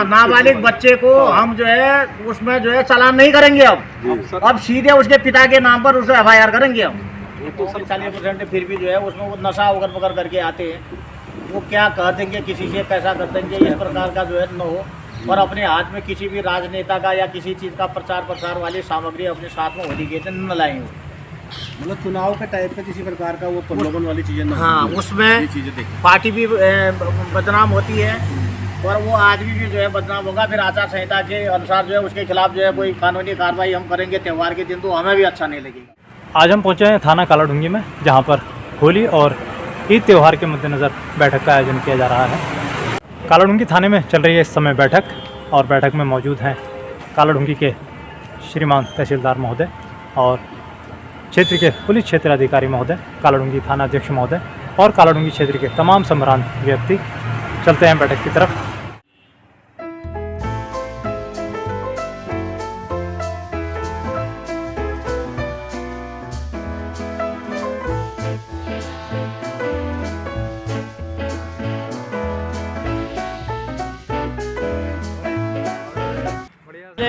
हाँ, नाबालिग बच्चे को हम जो है उसमें जो है चालान नहीं करेंगे अब सीधे उसके पिता के नाम पर उसको FIR करेंगे हम। 40% फिर भी जो है उसमें वो नशा उगर पकड़ करके आते हैं, वो क्या कह देंगे, किसी से पैसा कर देंगे, इस प्रकार का जो है न हो। और अपने हाथ में किसी भी राजनेता का या किसी चीज़ का प्रचार प्रसार वाली सामग्री अपने साथ में होली के दिन न लाएंगे। मतलब चुनाव के टाइप पे किसी प्रकार का वो प्रलोभन वाली चीजें ना, हाँ, उसमें पार्टी भी बदनाम होती है और वो आदमी भी जो है बदनाम होगा। फिर आचार संहिता के अनुसार जो है उसके खिलाफ जो है कोई कानूनी कार्रवाई हम करेंगे त्यौहार के दिन, तो हमें भी अच्छा नहीं लगेगा। आज हम पहुंचे हैं थाना कालाढूंगी में, जहां पर होली और ईद त्यौहार के मद्देनज़र बैठक का आयोजन किया जा रहा है। कालाढूंगी थाने में चल रही है इस समय बैठक, और बैठक में मौजूद हैं कालाढूंगी के श्रीमान तहसीलदार महोदय और क्षेत्र के पुलिस क्षेत्राधिकारी महोदय, कालाढूंगी थाना अध्यक्ष महोदय और कालाढूंगी क्षेत्र के तमाम सम्रांत व्यक्ति। चलते हैं बैठक की तरफ।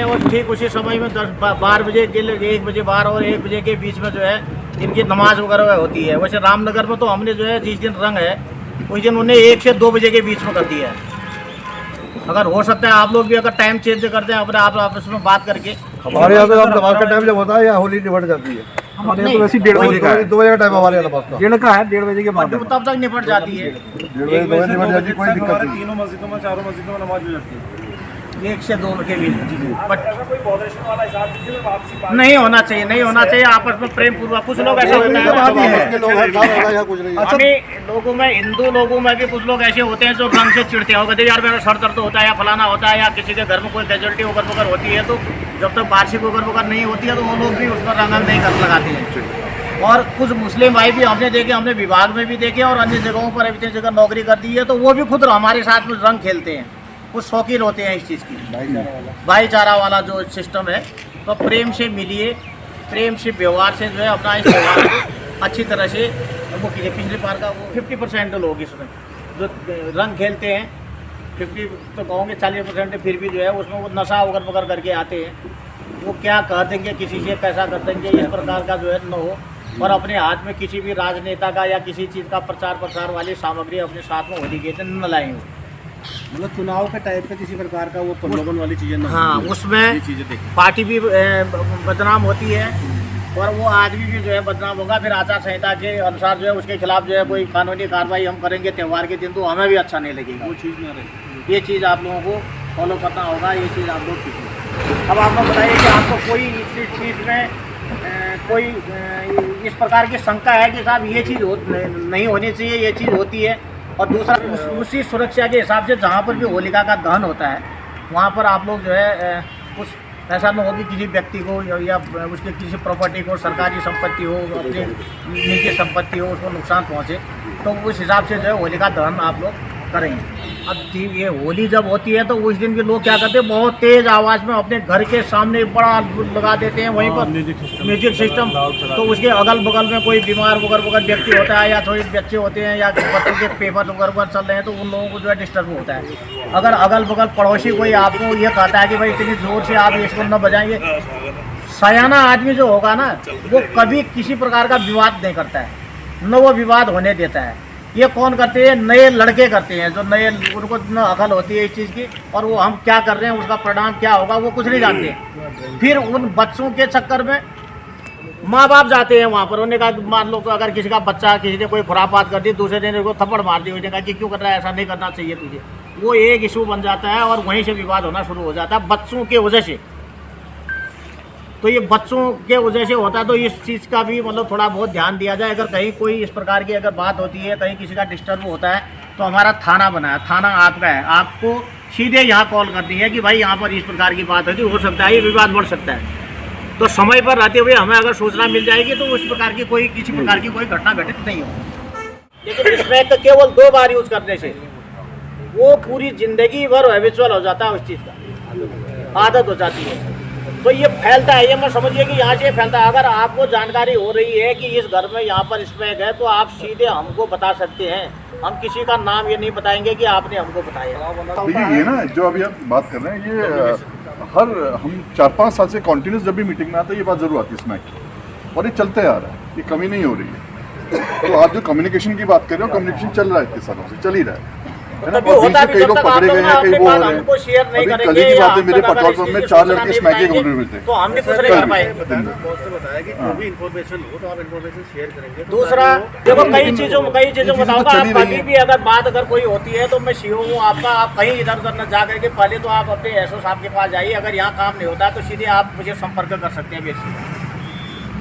और ठीक उसी समय में 10-12 बजे के 1 बजे 12 और 1 बजे के बीच में जो है इनकी नमाज वगैरह होती है। वैसे रामनगर में तो हमने जो है जिस दिन रंग है उस दिन उन्हें 1 से 2 बजे के बीच में कर दिया है। अगर हो सकता है आप लोग भी अगर टाइम चेंज करते हैं अपने आप आपस में बात करके। हमारे यहाँ पे नमाज का टाइम जब होता है या होली निपट जाती है, हमारे यहाँ तो वैसे 1:30 बजे का है, 2 बजे का टाइम हमारे यहाँ नमाज का 1:30 का है, 1:30 बजे के बाद तब तक निपट जाती है। 1:30 बजे 2 बजे निपट जाती है, कोई दिक्कत नहीं। तीनों मस्जिदों में, चारों मस्जिदों में नमाज हो जाती है। 1 से 2 के बीच नहीं होना चाहिए, नहीं होना चाहिए। आपस में प्रेम पूर्वक कुछ लोग ऐसे होते हैं, हमें लोगों में, हिंदू लोगों में भी कुछ लोग ऐसे होते हैं जो रंग से चिढ़ते हैं। कहते यार मेरा सर दर्द होता है या फलाना होता है या किसी के घर में कोई कैजुअलिटी उगर पकर होती है, तो जब तक वार्षिक उगर पकर नहीं होती है तो वो लोग भी उस पर रंग नहीं कर लगाते हैं। और कुछ मुस्लिम भाई भी हमने देखे, हमने विभाग में भी देखे और अन्य जगहों पर इतनी जगह नौकरी कर दी है, तो वो भी खुद हमारे साथ में रंग खेलते हैं। कुछ शौकीन होते हैं इस चीज़ की, भाईचारा वाला जो सिस्टम है। तो प्रेम से मिलिए, प्रेम से व्यवहार से जो है अपना इस त्यौहार को अच्छी तरह से वो कीजिए। पिछले बार का वो 50% लोग इसमें जो रंग खेलते हैं, 50 तो कहोगे 40% फिर भी जो है उसमें वो नशा उगर पकड़ करके आते हैं, वो क्या कह देंगे, किसी से पैसा कर देंगे, इस प्रकार का जो है न हो। और अपने हाथ में किसी भी राजनेता का या किसी चीज़ का प्रचार प्रसार वाली सामग्री अपने साथ में होली के दिन न लाएंगे। मतलब चुनाव के टाइप पे किसी प्रकार का वो प्रलोभन वाली चीजें ना, हाँ, उसमें पार्टी भी बदनाम होती है और वो आदमी भी जो है बदनाम होगा। फिर आचार संहिता के अनुसार जो है उसके खिलाफ जो है कोई कानूनी कार्रवाई हम करेंगे त्यौहार के दिन, तो हमें भी अच्छा नहीं लगेगा। वो चीज़ ना रहे, ये चीज़ आप लोगों को फॉलो करना होगा, ये चीज़ आप लोग कीजिए। अब आपको बताइए कि आपको कोई इस चीज़ में कोई इस प्रकार की शंका है कि साहब ये चीज़ नहीं होनी चाहिए, ये चीज़ होती है। और दूसरा उसी सुरक्षा के हिसाब से जहाँ पर भी होलिका का दहन होता है वहाँ पर आप लोग जो है कुछ ऐसा न हो कि किसी व्यक्ति को या उसके किसी प्रॉपर्टी को, सरकारी संपत्ति हो, अपनी निजी संपत्ति हो, उसको नुकसान पहुँचे, तो उस हिसाब से जो है होलिका दहन आप लोग करेंगे। अब ये होली जब होती है तो उस दिन भी लोग क्या करते हैं, बहुत तेज़ आवाज़ में अपने घर के सामने बड़ा लगा देते हैं वहीं पर म्यूजिक सिस्टम। तो उसके अगल बगल में कोई बीमार वगैरह व्यक्ति होता है या थोड़े बच्चे होते हैं या बच्चों के पेपर वगैरह चल रहे हैं, तो उन लोगों को जो है डिस्टर्ब होता है। अगर अगल बगल पड़ोसी कोई आपको ये कहता है कि भाई इतनी ज़ोर से आप इसको न बजाएंगे, सयाना आदमी जो होगा ना वो कभी किसी प्रकार का विवाद नहीं करता है, न वो विवाद होने देता है। ये कौन करते हैं? नए लड़के करते हैं, जो नए, उनको न अकल होती है इस चीज़ की, और वो हम क्या कर रहे हैं उसका परिणाम क्या होगा वो कुछ नहीं जानते। फिर उन बच्चों के चक्कर में माँ बाप जाते हैं वहाँ पर। उन्होंने कहा मान लो अगर किसी का बच्चा, किसी ने कोई खुरापात कर दी, दूसरे दिन उसको थप्पड़ मार दी, उसने कहा कि क्यों कर रहा है, ऐसा नहीं करना चाहिए तुझे, वो एक इशू बन जाता है और वहीं से विवाद होना शुरू हो जाता है बच्चों के वजह से। तो ये बच्चों के वजह से होता है, तो इस चीज़ का भी मतलब थोड़ा बहुत ध्यान दिया जाए। अगर कहीं कोई इस प्रकार की अगर बात होती है, कहीं किसी का डिस्टर्ब होता है, तो हमारा थाना बना है, थाना आपका है, आपको सीधे यहाँ कॉल करनी है कि भाई यहाँ पर इस प्रकार की बात होती हो सकता है, ये विवाद बढ़ सकता है। तो समय पर रहते हुए हमें अगर सूचना मिल जाएगी तो उस प्रकार की कोई किसी प्रकार की कोई घटना घटित नहीं होगी। लेकिन इसमें तो केवल 2 बार यूज़ करने से वो पूरी ज़िंदगी भर हैबिचुअल हो जाता है, उस चीज़ का आदत हो जाती है। तो ये फैलता है, ये मत समझिए कि यहाँ से फैलता है। अगर आपको जानकारी हो रही है कि इस घर में यहाँ पर स्मैक है, तो आप सीधे हमको बता सकते हैं हम किसी का नाम ये नहीं बताएंगे कि आपने हमको बताया। देखिए ये ना जो अभी आप बात कर रहे हैं ये हर हम 4-5 साल से कॉन्टिन्यूस जब भी मीटिंग में आता है ये बात जरूर आती है स्मैक की, और ये चलते आ रहा है, ये कमी नहीं हो रही है। तो आप जो कम्युनिकेशन की बात कर रहे हो, कम्युनिकेशन चल रहा है इतने सालों से, चल ही रहा है ना। तभी और होता बीच में भी कई जब लोग तक आप पकड़े गए लोग हैं, कई अपने वो हो बात रहे हमको शेयर नहीं हैं। अभी करेंगे कल की या बात है, मेरे आप लोग पेट्रोल अगर पंप में इसकी 4 सूचना लड़के नहीं स्मैक के बताएंगे, घूम रहे थे। तो हम भी कुछ नहीं कर पाएंगे। बॉस ने बताया कि जो भी इन्फॉर्मेशन हो तो आप इन्फॉर्मेशन शेयर करेंगे। दूसरा देखो कई चीजों चीजें तो बताऊंगा। चल आप ही रही कभी हैं। भी अगर बात अगर कोई होती है तो मैं सीओ हूँ आपका, आप कहीं इधर उधर न जा करके पहले तो आप अपने एसओ साहब के पास जाइए। अगर यहाँ काम नहीं होता तो सीधे आप मुझे संपर्क कर सकते हैं। बेसिक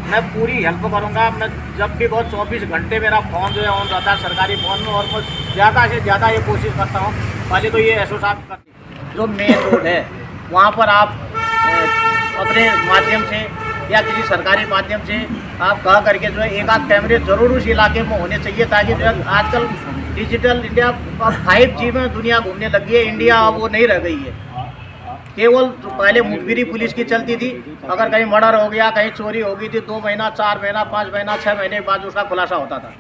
मैं पूरी हेल्प करूँगा। मैं जब भी बहुत 24 घंटे मेरा फ़ोन जो है ऑन रहता है सरकारी फ़ोन में, और मैं ज़्यादा से ज़्यादा ये कोशिश करता हूँ। पहले तो ये एसओ साहब का जो मेन रोड है वहाँ पर आप अपने माध्यम से या किसी सरकारी माध्यम से आप कह करके जो है एक आध कैमरे जरूर उस इलाके में होने चाहिए, ताकि जो है आजकल डिजिटल इंडिया 5G में दुनिया घूमने लगी है। इंडिया अब वो नहीं रह गई है। केवल पहले मुखबिरी पुलिस की चलती थी, अगर कहीं मर्डर हो गया, कहीं चोरी हो गई थी, 2 महीना 4 महीना 5 महीना 6 महीने के बाद उसका खुलासा होता था।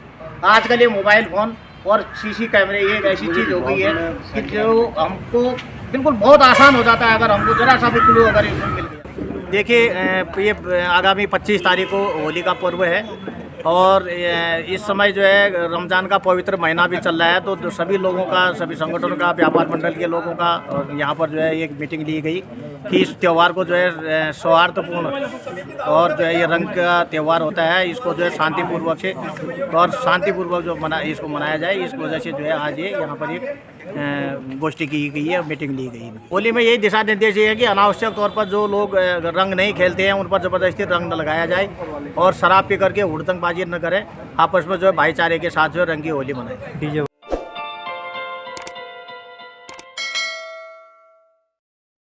आजकल ये मोबाइल फ़ोन और सीसी कैमरे एक ऐसी चीज़ हो गई है कि जो हमको बिल्कुल बहुत आसान हो जाता है अगर हमको ज़रा सा भी क्लू अगर इसमें मिल गया। देखिए ये आगामी 25 तारीख को होली का पर्व है, और इस समय जो है रमज़ान का पवित्र महीना भी चल रहा है। तो सभी लोगों का, सभी संगठनों का, व्यापार मंडल के लोगों का और यहाँ पर जो है एक मीटिंग ली गई कि इस त्यौहार को जो है सौहार्दपूर्ण और जो है ये रंग का त्यौहार होता है, इसको जो है शांतिपूर्वक से और शांतिपूर्वक जो इसको मनाया जाए। इस वजह से जो है आज ये यहाँ पर एक गोष्ठी की गई है, मीटिंग ली गई है। होली में यही दिशा निर्देश ये है कि अनावश्यक तौर पर जो लोग रंग नहीं खेलते हैं उन पर ज़बरदस्ती रंग न लगाया जाए, और शराब पी करके हुड़दंगबाजी न करें। आपस में जो है भाईचारे के साथ जो है रंग की होली मनाएं।